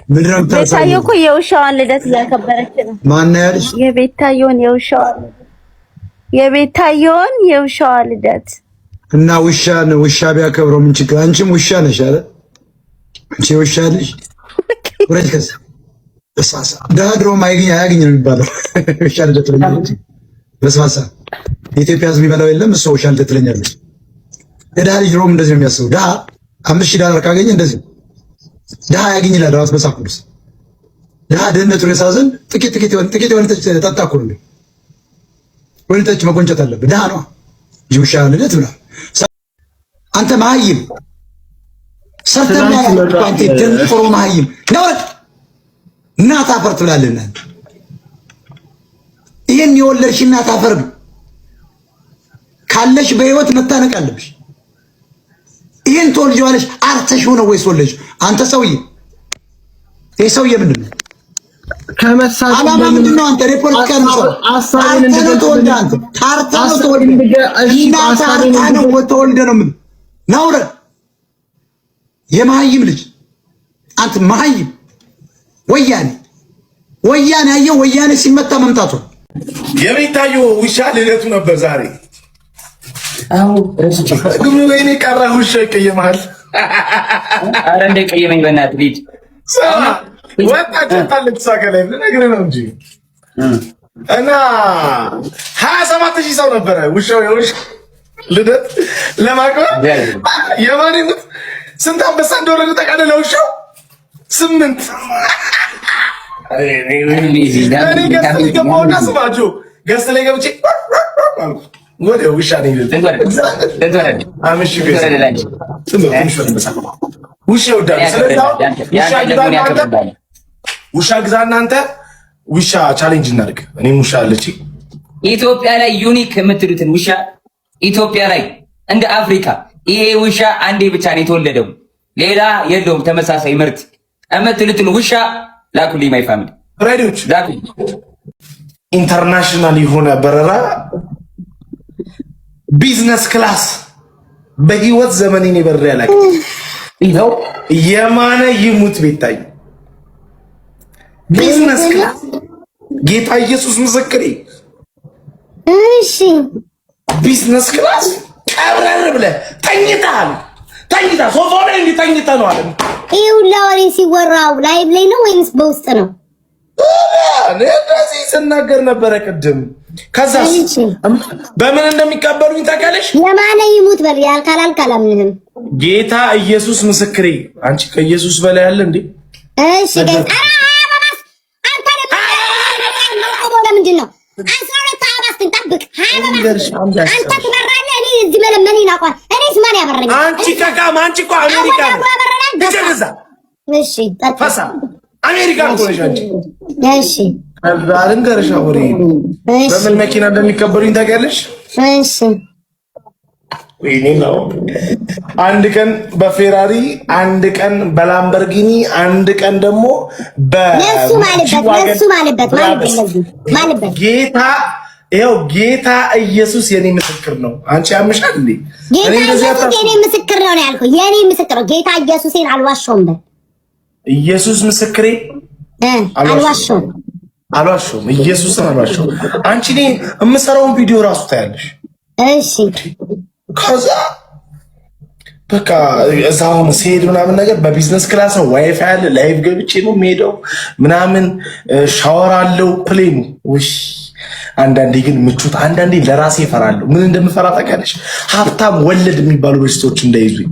ምድረም ታሳየው ቤታዮ እኮ የውሻዋን ልደት እያከበረች ነው። ማን ያልሽ? የቤታዮን የውሻዋ ልደት እና ውሻ ቢያከብረው ምን ችግር? አንቺም ውሻ ነሽ አይደል? አንቺ ውሻ ነሽ። ወረጅከስ በስማሳ ዳድሮ አያገኝ ነው የሚባለው። ውሻ ልደት ለኛለች በስማሳ የኢትዮጵያ ሕዝብ ይበላው የለም እሱ ውሻ ልደት ለኛለች። የድሃ ልጅ ሮም እንደዚህ ነው የሚያስበው። ድሃ $5,000 ካገኘ እንደዚህ ድሃ ያገኝ ይላል ራስ መጽሐፍ ቅዱስ። ድሃ ድህነቱን ያሳዘን ጥቂት የሆነ ጠጣ እኮ ነው። ወይን ጠጅ መቆንጨት አለበት። ድሃ ነው ውሻ ልደት ብላ አንተ መሀይም ሰርተና አንተ ደንቆሮ መሀይም ነው። እናት አፈር ትብላለና ይሄን የወለድሽ እናት አፈር ካለሽ በህይወት መታነቅ አለብሽ። ይሄን ተወልጂዋለሽ አርተሽ ሆነ ወይስ ወለድሽ? አንተ ሰውዬ ይሄ ሰውዬ ምንድን ነው? አላማ ምንድን ነው? አንተ ሪፖርት ነው አሳሪን እንደተወልደ አንተ ታርታ ነው ተወልደ ነው ምን ናውረ የመሀይም ልጅ አንተ መሀይም ወያኔ ያየው ወያኔ ሲመታ መምታቱ የቤታዮ ውሻ ልደቱ ነበር ዛሬ። አው ግን ወይኔ ቀራ ውሻ ይቀየማል። አረ እንደ ቀየመኝ በእናትህ ልጅ ወጣች ሳከላይ ነገር ነው እንጂ እና 27000 ሰው ነበረ ውሻው የውሻ ልደት ለማክበር። የማንነት ስንት አንበሳ እንደወረደ ተቃለለ ውሻው 8 እኔ ገባውና ስማችሁ ገስት ላይ ገብቼ ወደ ውሻ ነኝ ውሻ ግዛ እናንተ ውሻ ቻሌንጅ እናድርግ። እኔም ውሻ አለች ኢትዮጵያ ላይ ዩኒክ የምትሉትን ውሻ ኢትዮጵያ ላይ እንደ አፍሪካ ይሄ ውሻ አንዴ ብቻ ነው የተወለደው፣ ሌላ የለውም ተመሳሳይ ምርት የምትሉትን ውሻ ላኩልኝ። ማይ ፋሚሊ ሬዲዮች ላኩልኝ። ኢንተርናሽናል የሆነ በረራ ቢዝነስ ክላስ በህይወት ዘመኔ ነው በረራ ያላክ ይኸው የማነ ይሙት ቤታይ ቢዝነስ ክላስ ጌታ ኢየሱስ ምስክሬ። እሺ ቢዝነስ ክላስ ቀብረር ብለህ ተኝተሃል። ሶፋው ላይ ተኝተህ ነው አለ። ይኸው ለወሬ ሲወራው ላይቭ ላይ ነው ወይስ በውስጥ ነው? እንደዚህ ስናገር ነበረ ቅድም። ከዛ በምን እንደሚቀበሉኝ ታውቂያለሽ? የማነ ይሙት በል ያልካላልካላምንም ጌታ ኢየሱስ ምስክሬ። አንቺ ከኢየሱስ በላይ አለ እንዴ? እሺ ለምንድን ነው 12 አባስትን ጠብቅ። አንተ ትበራለህ፣ እኔ እዚህ መለመን ይናቋል። እኔስ ማን ያበረኝ? አንቺ ከካም አንቺ እኮ አሜሪካ ነው። እሺ ፈሳ አሜሪካ እኮ ነሽ አንቺ። እሺ አዛልን ገርሻ ወሬ በምን መኪና እንደሚቀበሉኝ ታውቂያለሽ? እሺ ወይኔ ነው። አንድ ቀን በፌራሪ፣ አንድ ቀን በላምበርጊኒ፣ አንድ ቀን ደግሞ ለሱ ማለበት ጌታ ይኸው ጌታ ኢየሱስ የኔ ምስክር ነው። አንቺ ያምሻል እንዴ? ጌታ ኢየሱስ የኔ ምስክር ነው ያልኩህ። የኔ ምስክር ነው ጌታ ኢየሱስን አልዋሸውም። ኢየሱስ ምስክሬ አልዋሸውም። ኢየሱስን አልዋሸውም። አንቺ እኔ የምሰራውን ቪዲዮ ራሱ ታያለሽ። እሺ ከዛ በቃ እዛው ሲሄድ ምናምን ነገር በቢዝነስ ክላስ ነው። ዋይፋይ አለ፣ ላይቭ ገብቼ ነው የምሄደው ምናምን፣ ሻወር አለው ፕሌኑ። ውይ አንዳንዴ ግን ምቾት፣ አንዳንዴ ለራሴ እፈራለሁ። ምን እንደምፈራ ታውቂያለሽ? ሀብታም ወለድ የሚባሉ በሽታዎች እንዳይዙኝ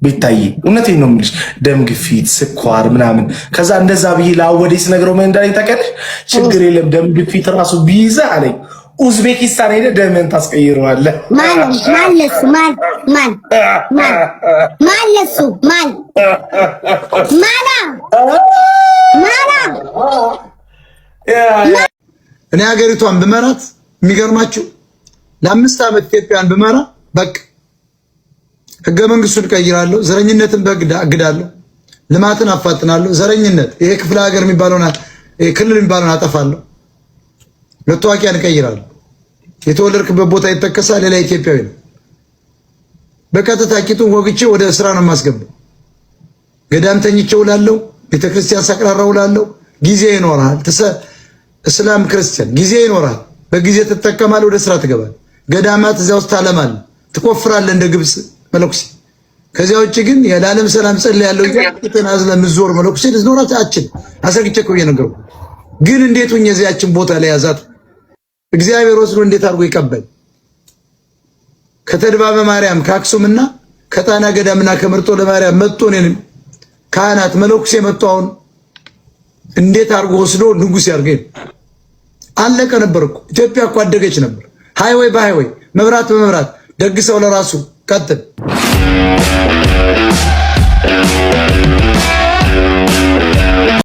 ቤታዬ። እውነቴን ነው የምልሽ፣ ደም ግፊት፣ ስኳር ምናምን። ከዛ እንደዛ ብዬ ለአወዴ ስነግረው ምን እንዳለኝ ታውቂያለሽ? ችግር የለም ደም ግፊት ራሱ ቢይዘህ አለኝ ኡዝቤኪስታን ሄደህ ደምህን ታስቀይረዋለህ። እኔ ሀገሪቷን ብመራት የሚገርማችሁ ለ5 ዓመት ኢትዮጵያን ብመራ በቃ ህገ መንግስቱን ቀይራለሁ፣ ዘረኝነትን በግዳለሁ፣ ልማትን አፋጥናለሁ። ዘረኝነት ይሄ ክፍለ ሀገር የሚባለውና ክልል የሚባለውን አጠፋለሁ። መታወቂያን እቀይራለሁ። የተወለድክበት ቦታ ይጠቀሳል። ሌላ ኢትዮጵያዊ ነው። በቀጥታ ቂጡን ወግቼ ወደ ስራ ነው የማስገባው። ገዳም ተኝቼ እውላለሁ። ቤተክርስቲያን ሳቅራራው ላለው ጊዜ ይኖራል። እስላም ክርስቲያን ጊዜ ይኖራል። በጊዜ ትጠቀማለህ፣ ወደ ስራ ትገባለህ። ገዳማት እዚያ ውስጥ ታለማለህ፣ ትቆፍራለህ እንደ ግብጽ መለኩሴ። ከዚያ ውጭ ግን የዓለም ሰላም ጸል ያለው ተናዝለ ምዞር መለኩሴ ልዝኖራት አችን አሰግቼ እኮ እየነገርኩ ግን እንዴት ሆኜ እዚያችን ቦታ ላይ ያዛት እግዚአብሔር ወስዶ እንዴት አድርጎ ይቀበል? ከተድባበ ማርያም ከአክሱምና ከጣና ገዳምና ከመርጦ ለማርያም መጥቶ እኔን ካህናት መለኩሴ መጥቶ አሁን እንዴት አድርጎ ወስዶ ንጉስ ያርገኝ? አለቀ ነበር እኮ ኢትዮጵያ እኮ አደገች ነበር። ሃይዌይ በሃይዌይ መብራት በመብራት ደግሰው ለራሱ ቀጥል